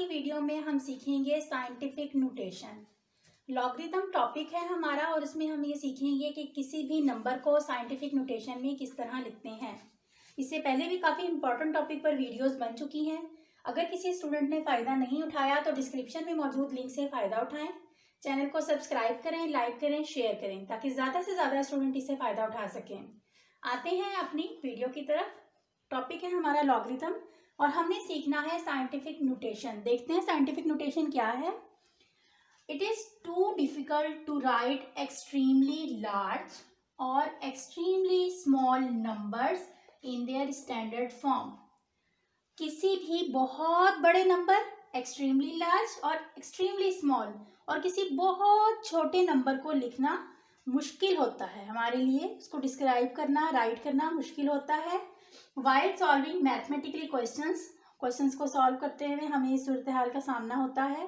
की वीडियो में हम सीखेंगे साइंटिफिक नोटेशन। लॉगरिथम टॉपिक है हमारा और उसमें हम ये सीखेंगे कि किसी भी नंबर को साइंटिफिक नोटेशन में किस तरह लिखते हैं। इससे पहले भी काफ़ी इंपॉर्टेंट टॉपिक पर वीडियोस बन चुकी हैं। अगर किसी स्टूडेंट ने फ़ायदा नहीं उठाया तो डिस्क्रिप्शन में मौजूद लिंक से फ़ायदा उठाएं। चैनल को सब्सक्राइब करें, लाइक करें, शेयर करें ताकि ज़्यादा से ज़्यादा स्टूडेंट इससे फ़ायदा उठा सकें। आते हैं अपनी वीडियो की तरफ। टॉपिक है हमारा लॉगरिथम और हमने सीखना है साइंटिफिक नोटेशन। देखते हैं साइंटिफिक नोटेशन क्या है। It is too difficult to write extremely large और extremely small numbers in their standard form. किसी भी बहुत बड़े नंबर, एक्सट्रीमली लार्ज और एक्सट्रीमली स्मॉल, और किसी बहुत छोटे नंबर को लिखना मुश्किल होता है हमारे लिए। उसको डिस्क्राइब करना, राइट करना मुश्किल होता है। वाइल सॉल्विंग मैथमेटिकली क्वेश्चंस को सॉल्व करते हुए हमें इस सूरत हाल का सामना होता है।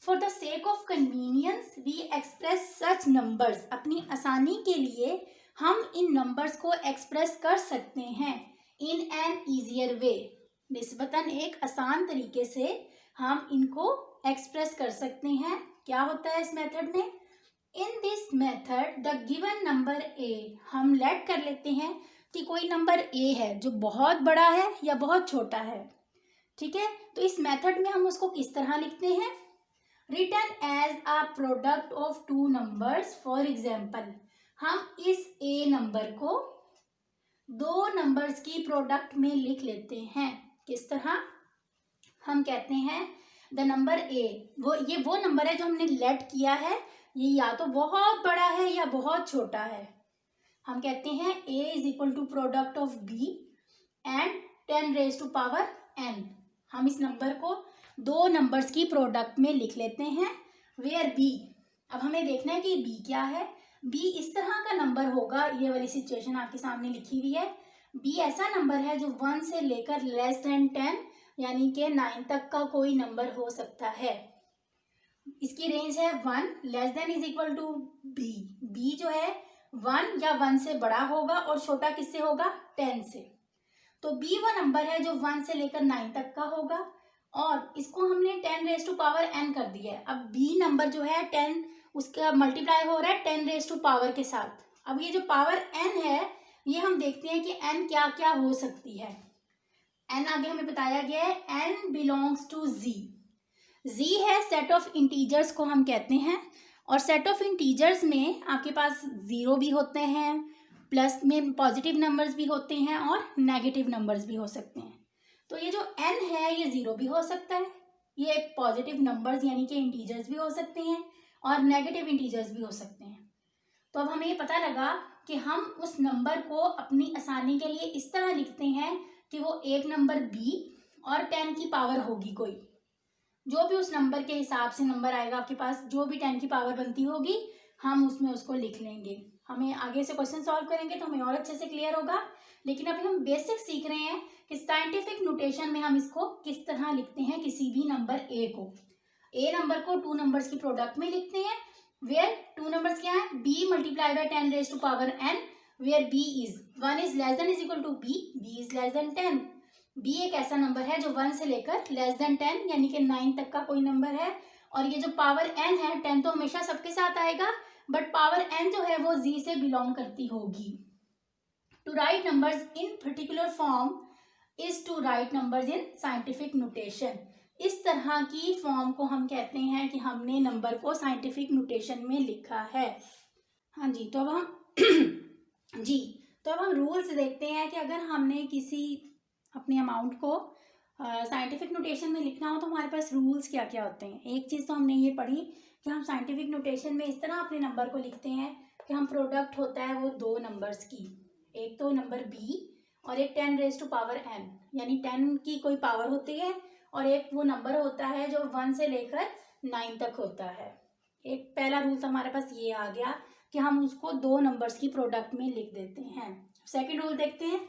For the sake of convenience we express such numbers. अपनी आसानी के लिए हम इन नंबर्स को एक्सप्रेस कर सकते हैं इन एन ईजियर वे। निस्बतन एक आसान तरीके से हम इनको एक्सप्रेस कर सकते हैं। क्या होता है इस मेथड में? In this method the given number A, हम लेट कर लेते हैं कि कोई नंबर ए है जो बहुत बड़ा है या बहुत छोटा है। ठीक है, तो इस मेथड में हम उसको किस तरह लिखते हैं? Written as a product of two numbers. For example, हम इस ए नंबर को दो नंबर्स की प्रोडक्ट में लिख लेते हैं। किस तरह? हम कहते हैं द नंबर ए, ये वो नंबर है जो हमने लेट किया है, ये या तो बहुत बड़ा है या बहुत छोटा है। हम कहते हैं a is equal to product of b and 10 raise to power n। हम इस नंबर को दो नंबर्स की प्रोडक्ट में लिख लेते हैं वेयर b। अब हमें देखना है कि b क्या है। b इस तरह का नंबर होगा, ये वाली सिचुएशन आपके सामने लिखी हुई है। b ऐसा नंबर है जो 1 से लेकर लेस देन 10 यानी कि 9 तक का कोई नंबर हो सकता है। इसकी रेंज है 1, less than is equal to b। b जो है 1 या 1 से बड़ा होगा और छोटा किससे होगा? 10 से। तो b वो नंबर है जो 1 से लेकर 9 तक का होगा और इसको हमने 10 रेज टू पावर n कर दिया है। अब b नंबर जो है 10, उसका मल्टीप्लाई हो रहा है 10 रेज टू पावर के साथ। अब ये जो पावर n है, ये हम देखते हैं कि n क्या क्या हो सकती है। n आगे हमें बताया गया है n belongs to z। z है सेट ऑफ इंटीजर्स को हम कहते हैं, और सेट ऑफ इंटीजर्स में आपके पास जीरो भी होते हैं, प्लस में पॉजिटिव नंबर्स भी होते हैं और नेगेटिव नंबर्स भी हो सकते हैं। तो ये जो n है ये जीरो भी हो सकता है, ये पॉजिटिव नंबर्स यानी कि इंटीजर्स भी हो सकते हैं और नेगेटिव इंटीजर्स भी हो सकते हैं। तो अब हमें ये पता लगा कि हम उस नंबर को अपनी आसानी के लिए इस तरह लिखते हैं कि वो एक नंबर b और 10 की पावर होगी कोई, जो भी उस नंबर के हिसाब से नंबर आएगा आपके पास, जो भी 10 की पावर बनती होगी हम उसमें उसको लिख लेंगे। हमें आगे से क्वेश्चन सॉल्व करेंगे तो हमें और अच्छे से क्लियर होगा, लेकिन अभी हम बेसिक सीख रहे हैं कि साइंटिफिक नोटेशन में हम इसको किस तरह लिखते हैं। किसी भी नंबर ए को, ए नंबर को टू नंबर्स की प्रोडक्ट में लिखते हैं वेयर टू नंबर्स क्या है? b multiply by 10 raise to power n, where b is 1 is less than is equal to b is less than 10। b एक ऐसा नंबर है जो 1 से लेकर लेस देन 10 यानी कि 9 तक का कोई नंबर है, और ये जो पावर n है, 10 तो हमेशा सबके साथ आएगा, बट पावर n जो है वो z से बिलोंग करती होगी। To write numbers in particular form is to write numbers in scientific notation. इस तरह की फॉर्म को हम कहते हैं कि हमने नंबर को साइंटिफिक नोटेशन में लिखा है। हाँ जी, तो अब हम तो अब हम रूल्स देखते हैं कि अगर हमने किसी अपने अमाउंट को साइंटिफिक नोटेशन में लिखना हो तो हमारे पास रूल्स क्या क्या होते हैं। एक चीज़ तो हमने ये पढ़ी कि हम साइंटिफिक नोटेशन में इस तरह अपने नंबर को लिखते हैं कि हम प्रोडक्ट होता है वो दो नंबर्स की, एक तो नंबर b और एक 10 रेज टू पावर n, यानी 10 की कोई पावर होती है, और एक वो नंबर होता है जो 1 से लेकर 9 तक होता है। एक पहला रूल तो हमारे पास ये आ गया कि हम उसको दो नंबर्स की प्रोडक्ट में लिख देते हैं। सेकंड रूल देखते हैं,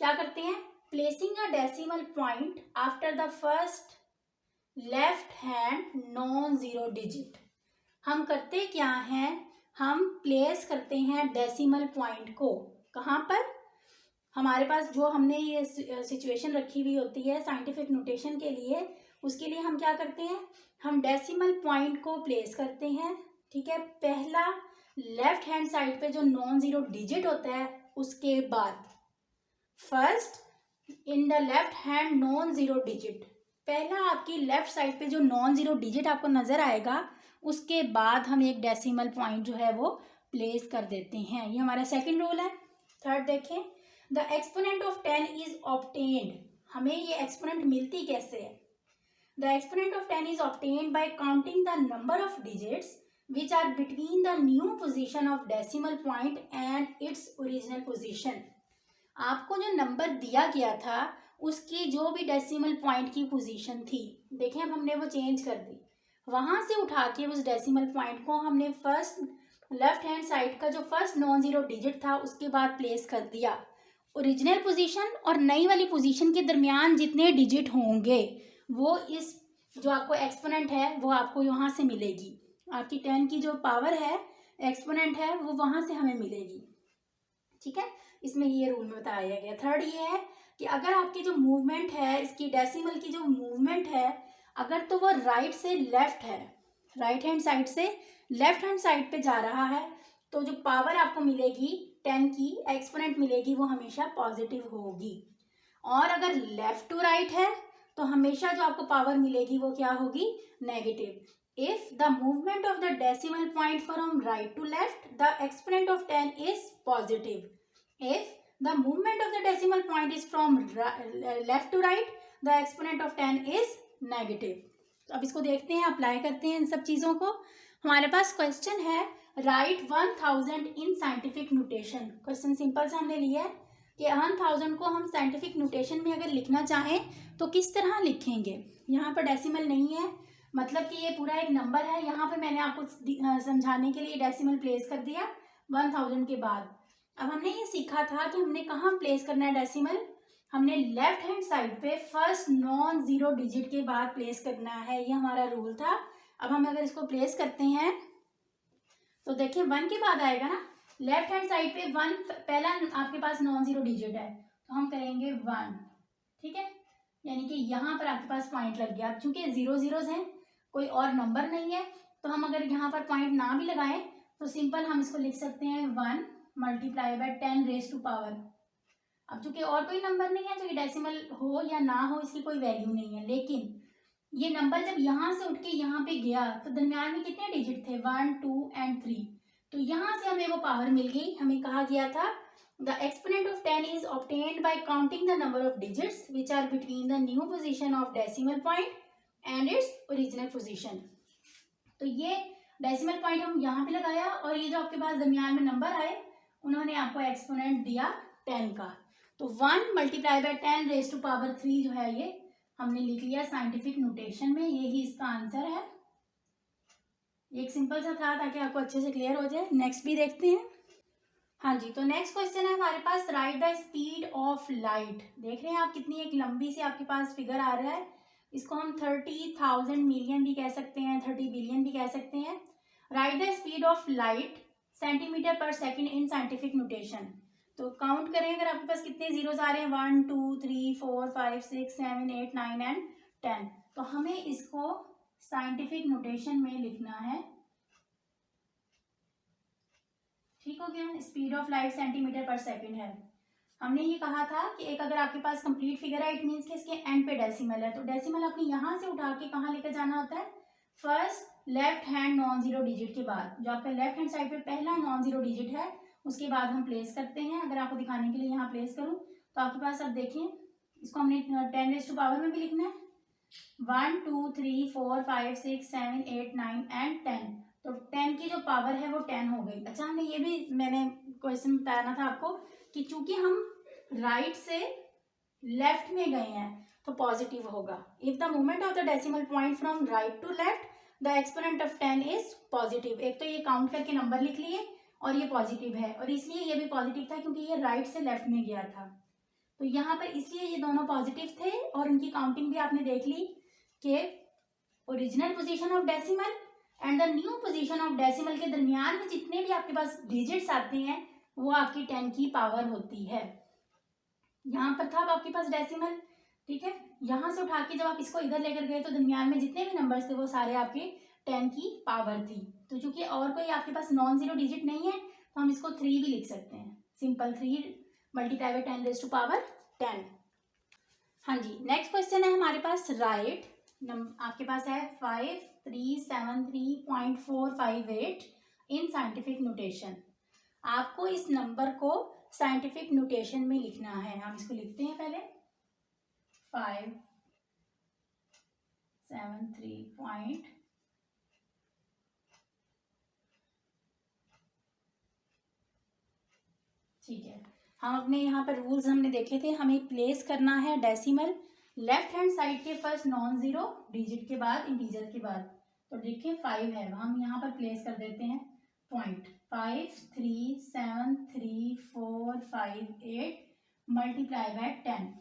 क्या करते हैं? Placing a decimal point after the first left hand non zero digit. हम करते क्या हैं? हम प्लेस करते हैं डेसिमल पॉइंट को कहाँ पर? हमारे पास जो हमने ये सिचुएशन रखी हुई होती है साइंटिफिक नोटेशन के लिए, उसके लिए हम क्या करते हैं, हम डेसिमल पॉइंट को प्लेस करते हैं, ठीक है। पहला लेफ्ट हैंड साइड पे जो नॉन जीरो डिजिट होता है उसके बाद first in the left hand non zero digit, पहला आपकी लेफ्ट साइड पे जो नॉन जीरो डिजिट आपको नजर आएगा उसके बाद हम एक डेसिमल पॉइंट जो है वो प्लेस कर देते हैं। ये हमारा सेकंड रूल है। थर्ड देखें, the exponent of 10 is obtained, हमें ये एक्सपोनेंट मिलती कैसे है। The exponent of 10 is obtained by counting the number of digits which are between the new position of decimal point and its original position। आपको जो number दिया गया था उसकी जो भी डेसिमल पॉइंट की पोजीशन थी, देखें अब हमने वो चेंज कर दी, वहां से उठा के उस डेसिमल पॉइंट को हमने फर्स्ट लेफ्ट हैंड साइड का जो फर्स्ट नॉन जीरो डिजिट था उसके बाद प्लेस कर दिया। ओरिजिनल पोजीशन और नई वाली पोजीशन के दरमियान जितने डिजिट होंगे वो इस जो आपको एक्सपोनेंट है वो आपको यहाँ से मिलेगी। आपकी 10 की जो पावर है एक्सपोनेंट है वो वहां से हमें मिलेगी, ठीक है। इसमें ये रूल में बताया गया। थर्ड ये है कि अगर आपकी जो मूवमेंट है, इसकी डेसिमल की जो मूवमेंट है, अगर तो वो राइट से लेफ्ट है, राइट हैंड साइड से लेफ्ट हैंड साइड पे जा रहा है, तो जो पावर आपको मिलेगी 10 की एक्सपोनेंट मिलेगी वो हमेशा पॉजिटिव होगी। और अगर लेफ्ट टू राइट है तो हमेशा जो आपको पावर मिलेगी वो क्या होगी, negative. If the movement of the decimal point from right to left, the exponent of 10 is positive. If the movement of the decimal point is from left to right, the exponent of 10 is negative. तो अब इसको देखते हैं, apply करते हैं इन सब चीज़ों को। हमारे पास क्वेश्चन है राइट 1000 इन साइंटिफिक नोटेशन। क्वेश्चन सिंपल सा हमने लिया है कि 1000 को हम साइंटिफिक नोटेशन में अगर लिखना चाहें तो किस तरह लिखेंगे। यहाँ पर डेसिमल नहीं है, मतलब कि ये पूरा एक नंबर है, यहाँ पे मैंने आपको समझाने के लिए डेसिमल प्लेस कर दिया 1000 के बाद। अब हमने ये सीखा था कि हमने कहाँ प्लेस करना है डेसिमल, हमने लेफ्ट हैंड साइड पे फर्स्ट नॉन जीरो डिजिट के बाद प्लेस करना है, ये हमारा रूल था। अब हम अगर इसको प्लेस करते हैं तो देखिए 1 के बाद आएगा ना, लेफ्ट हैंड साइड पे 1 पहला आपके पास नॉन जीरो डिजिट है तो हम करेंगे 1, ठीक है। यानी कि यहाँ पर आपके पास पॉइंट लग गया। चूंकि जीरो जीरोज हैं, कोई और नंबर नहीं है, तो हम अगर यहाँ पर पॉइंट ना भी लगाएं तो सिंपल हम इसको लिख सकते हैं 1 multiply by 10 raise to power. अब चूंकि और कोई नंबर नहीं है तो ये डेसिमल हो या ना हो इसकी कोई वैल्यू नहीं है, लेकिन ये नंबर जब यहाँ से उठ के यहाँ पे गया तो दरम्यान में कितने डिजिट थे, 1 2 एंड 3, तो यहाँ से हमें वो पावर मिल गई। हमें कहा गया था the exponent of 10 is obtained by counting the number of digits which are between the new position of decimal point and its original position. तो ये डेसिमल पॉइंट हम यहाँ पे लगाया और ये जो आपके पास दरमियान में नंबर आए उन्होंने आपको एक्सपोनेंट दिया 10 का, तो 1 multiply by 10 raise to power 3 जो है ये हमने लिख लिया साइंटिफिक नोटेशन में। यही इसका आंसर है। एक सिंपल सा था ताकि आपको अच्छे से क्लियर हो जाए। नेक्स्ट भी देखते हैं। हाँ जी, तो नेक्स्ट क्वेश्चन है हमारे पास write the speed of light. देख रहे हैं आप कितनी एक लंबी सी आपके पास फिगर आ रहा है, इसको हम 30,000 मिलियन भी कह सकते हैं, 30 बिलियन भी कह सकते हैं। Right the speed of light centimetre पर सेकंड इन साइंटिफिक नोटेशन। तो काउंट करें अगर आपके पास कितने जीरोस आ रहे हैं, 1 2 3 4 5 6 7 8 9 एंड 10, तो हमें इसको साइंटिफिक नोटेशन में लिखना है। ठीक हो गया, स्पीड ऑफ लाइट सेंटीमीटर पर सेकंड है। हमने ये कहा था कि एक अगर आपके पास कंप्लीट फिगर है इट मीन्स कि इसके एंड पे डेसिमल है, तो डेसिमल अपनी यहाँ से उठा के कहाँ लेकर जाना होता है, first left hand non zero digit के बाद, जो आपका लेफ्ट हैंड साइड पे पहला नॉन जीरो डिजिट है उसके बाद हम प्लेस करते हैं। अगर आपको दिखाने के लिए यहाँ प्लेस करूँ तो आपके पास अब देखें इसको हमने 10 रेज टू पावर में भी लिखना है, 1 2 3 4 5 6 7 8 9 एंड 10, तो 10 की जो पावर है वो 10 हो गई। अच्छा, हमने ये भी मैंने क्वेश्चन बताया था आपको कि चूंकि हम राइट से लेफ्ट में गए हैं तो पॉजिटिव होगा। If the movement of the decimal point from right to left the exponent of 10 is positive. एक तो ये काउंट करके नंबर लिख लिए और ये पॉजिटिव है, और इसलिए ये भी पॉजिटिव था क्योंकि ये राइट से लेफ्ट में गया था, तो यहाँ पर इसलिए ये दोनों पॉजिटिव थे। और उनकी काउंटिंग भी आपने देख ली कि original position of decimal and the new position of decimal के दरमियान में जितने भी आपके पास डिजिट्स आते हैं वो आपकी 10 की पावर होती है। यहाँ पर था अब आपके पास डेसिमल, ठीक है। यहाँ से उठा के जब आप इसको इधर लेकर गए तो दरमियान में जितने भी नंबर्स थे वो सारे आपके 10 की पावर थी। तो चूंकि और कोई आपके पास नॉन जीरो डिजिट नहीं है तो हम इसको 3 भी लिख सकते हैं, simple 3 multiply by 10 raise to power 10। हाँ जी, नेक्स्ट क्वेश्चन है हमारे पास राइट, आपके पास है 5373.458 इन साइंटिफिक नोटेशन। आपको इस नंबर को साइंटिफिक नोटेशन में लिखना है। हम इसको लिखते हैं पहले 573 ठीक है। हम अपने यहाँ पर रूल्स हमने देखे थे, हमें प्लेस करना है डेसिमल लेफ्ट हैंड साइड के फर्स्ट नॉन जीरो डिजिट के बाद इंटीजर के बाद। तो देखिए 5 है, हम यहाँ पर प्लेस कर देते हैं पॉइंट 5373458 मल्टीप्लाई बाय 10।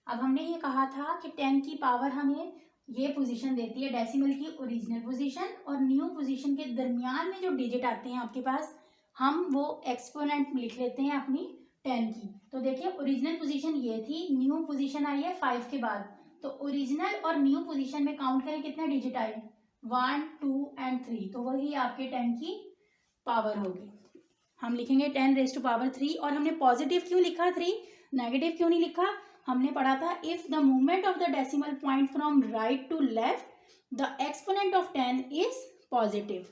अब हमने ये कहा था कि 10 की पावर हमें ये पोजीशन देती है डेसिमल की ओरिजिनल पोजीशन, और न्यू पोजीशन के दरमियान में जो डिजिट आते हैं आपके पास हम वो एक्सपोनेंट लिख लेते हैं अपनी 10 की। तो देखिए ओरिजिनल पोजीशन ये थी, न्यू पोजीशन आई है 5 के बाद, तो ओरिजिनल और न्यू पोजीशन में काउंट करें कितने डिजिट आए, 1 2 एंड 3, तो वही आपके 10 की पावर होगी। हम लिखेंगे 10 रेज़ टू पावर 3। और हमने पॉजिटिव क्यों लिखा 3, नेगेटिव क्यों नहीं लिखा? हमने पढ़ा था if the movement of the decimal point from right to left the exponent of 10 is positive.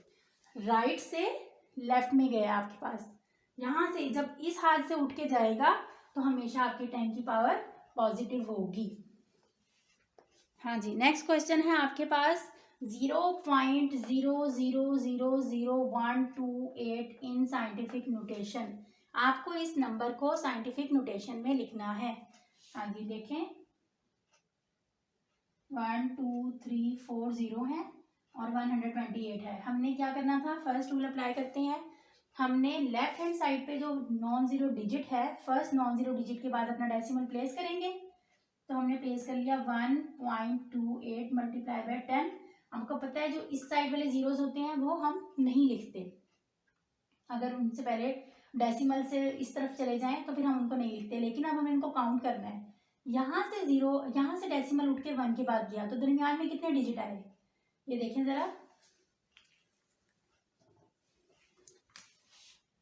Right से लेफ्ट में गया आपके पास, यहाँ से जब इस हाथ से उठ के जाएगा तो हमेशा आपकी 10 की पावर पॉजिटिव होगी। हाँ जी, नेक्स्ट क्वेश्चन है आपके पास 0.00000128 इन साइंटिफिक नोटेशन। आपको इस नंबर को साइंटिफिक नोटेशन में लिखना है। हाँ जी, देखें 1 2 3 4 0 है और 128 है। हमने क्या करना था, फर्स्ट रूल अप्लाई करते हैं। हमने लेफ्ट हैंड साइड पे जो नॉन जीरो डिजिट है, फर्स्ट नॉन जीरो डिजिट के बाद अपना डेसिमल प्लेस करेंगे। तो हमने प्लेस कर लिया 1.28 मल्टीप्लाई बाय 10। हमको पता है जो इस साइड वाले जीरोस होते हैं वो हम नहीं लिखते, अगर उनसे पहले डेसिमल से इस तरफ चले जाएं तो फिर हम उनको नहीं लिखते, लेकिन अब हमें इनको काउंट करना है। यहाँ से जीरो, यहाँ से डेसिमल उठ के 1 के बाद गया तो दरमियान में कितने डिजिट आए, ये देखें जरा,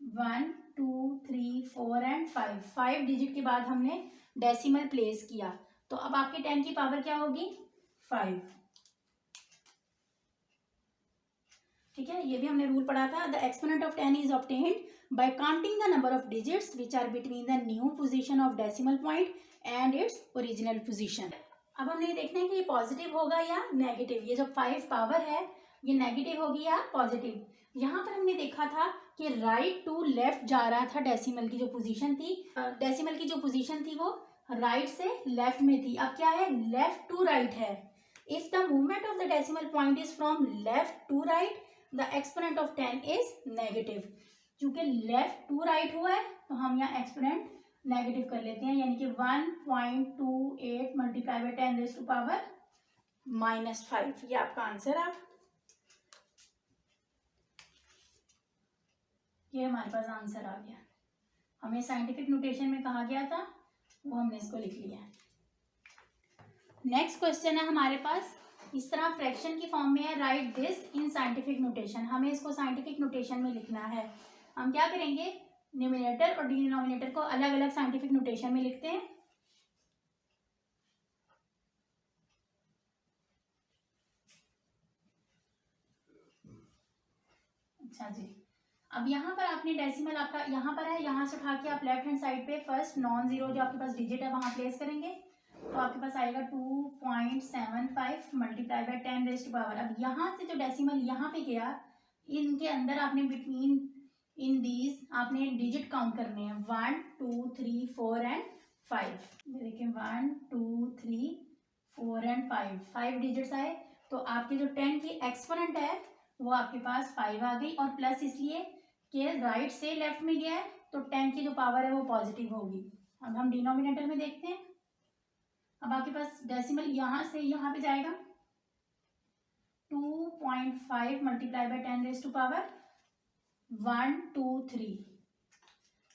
1 2 3 4 एंड 5 डिजिट के बाद हमने डेसिमल प्लेस किया। तो अब आपके 10 की पावर क्या होगी, 5। ठीक है, ये भी हमने रूल पढ़ा था, the exponent of 10 is obtained by counting the number of digits which are between the new position of decimal point and its original position. अब हमने ये देखना है कि ये पॉजिटिव होगा या नेगेटिव, ये जो 5 पावर है ये नेगेटिव होगी या पॉजिटिव। यहाँ पर हमने देखा था कि राइट टू लेफ्ट जा रहा था, डेसिमल की जो पोजीशन थी, डेसिमल की जो पोजीशन थी वो राइट से लेफ्ट में थी। अब क्या है, लेफ्ट टू राइट है। If the movement of the decimal point is from left to right the exponent of 10 is negative. चूंकि लेफ्ट टू राइट हुआ है तो हम यहाँ एक्सपोनेंट नेगेटिव कर लेते हैं, यानी कि 1.28 multiply by 10 raise to power -5। ये आपका आंसर है। ये हमारे पास आंसर आ गया। हमें साइंटिफिक नोटेशन में कहा गया था वो हमने इसको लिख लिया है। नेक्स्ट क्वेश्चन है हमारे पास, इस तरह फ्रैक्शन की फॉर्म में है, right this in scientific notation. हमें इसको साइंटिफिक नोटेशन में लिखना है। हम क्या करेंगे, न्यूमरेटर और डिनोमिनेटर को अलग अलग साइंटिफिक नोटेशन में लिखते हैं। अच्छा जी, अब यहाँ पर आपने डेसिमल आपका यहाँ पर है, यहाँ से उठा के आप लेफ्ट हैंड साइड पे फर्स्ट नॉन जीरो जो आपके पास डिजिट है वहां प्लेस करेंगे तो आपके पास आएगा 2.75 multiply by 10 raise to power. अब यहाँ से जो डेसिमल यहाँ पे गया, इनके अंदर आपने बिटवीन इन दीज आपने डिजिट काउंट करने हैं, 1 2 3 4 एंड 5। देखिए 1 2 3 4 एंड 5 डिजिट्स आए। तो आपके जो 10 की एक्सपोनेंट है वो आपके पास 5 आ गई, और प्लस इसलिए कि राइट से लेफ्ट में गया है तो 10 की जो पावर है वो पॉजिटिव होगी। अब हम डिनोमिनेटर में देखते हैं। अब आपके पास डेसिमल यहाँ से यहाँ पे जाएगा 2.5 multiply by 10 raise to power 1 2 3।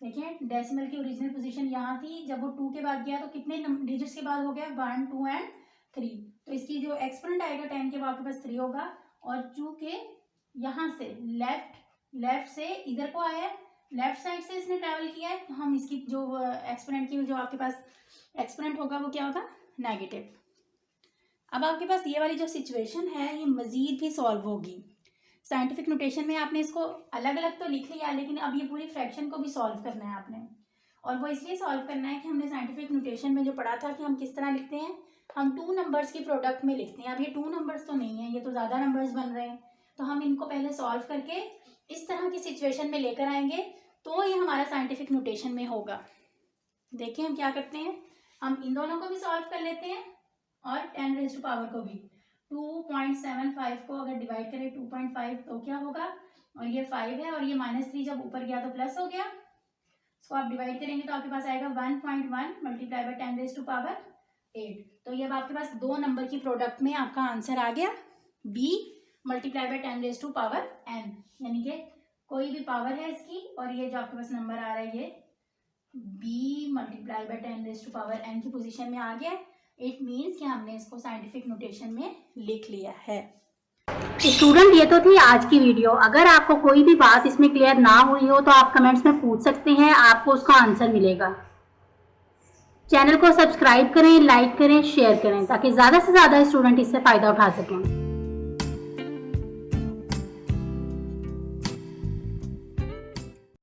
देखिए डेसिमल की ओरिजिनल पोजीशन यहाँ थी, जब वो 2 के बाद गया तो कितने डिजिट्स के बाद हो गया, 1 2 एंड 3। तो इसकी जो एक्सपोनेंट आएगा 10 के बाद आपके पास 3 होगा। और चूंकि यहाँ से लेफ्ट से इधर को आया है, लेफ्ट साइड से इसने ट्रैवल किया है, तो हम इसकी जो एक्सपोनेंट की जो आपके पास एक्सपोनेंट होगा वो क्या होगा, नेगेटिव। अब आपके पास ये वाली जो सिचुएशन है ये मजीद भी सॉल्व होगी। साइंटिफिक नोटेशन में आपने इसको अलग अलग तो लिख लिया, लेकिन अब ये पूरी फ्रैक्शन को भी सॉल्व करना है आपने। और वो इसलिए सॉल्व करना है कि हमने साइंटिफिक नोटेशन में जो पढ़ा था कि हम किस तरह लिखते हैं, हम 2 नंबर्स की प्रोडक्ट में लिखते हैं। अब ये 2 नंबर्स तो नहीं है, ये तो ज़्यादा नंबर्स बन रहे हैं, तो हम इनको पहले सॉल्व करके इस तरह की सिचुएशन में लेकर आएंगे, तो ये हमारा साइंटिफिक नोटेशन में होगा। देखिए हम क्या करते हैं, हम इन दोनों को भी सॉल्व कर लेते हैं और 10 रेज़ टू पावर को भी। 2.75 को अगर डिवाइड करें 2.5 तो क्या होगा, और ये 5 है और ये -3 जब ऊपर गया तो प्लस हो गया। इसको आप डिवाइड करेंगे तो आपके पास आएगा 1.1 multiply by 10 raise to power 8। तो ये अब आपके पास 2 नंबर की प्रोडक्ट में आपका आंसर आ गया, b multiply by 10 raise to power n, यानी कि कोई भी पावर है इसकी, और ये जो आपके पास नंबर आ रहा है ये b multiply by 10 raise to power n की पोजीशन में आ गया। इट मीन्स कि हमने इसको साइंटिफिक नोटेशन में लिख लिया है। स्टूडेंट ये तो थी आज की वीडियो। अगर आपको कोई भी बात इसमें क्लियर ना हुई हो तो आप कमेंट्स में पूछ सकते हैं, आपको उसका आंसर मिलेगा। चैनल को सब्सक्राइब करें, लाइक करें, शेयर करें, ताकि ज़्यादा से ज़्यादा स्टूडेंट इससे फ़ायदा उठा सकें।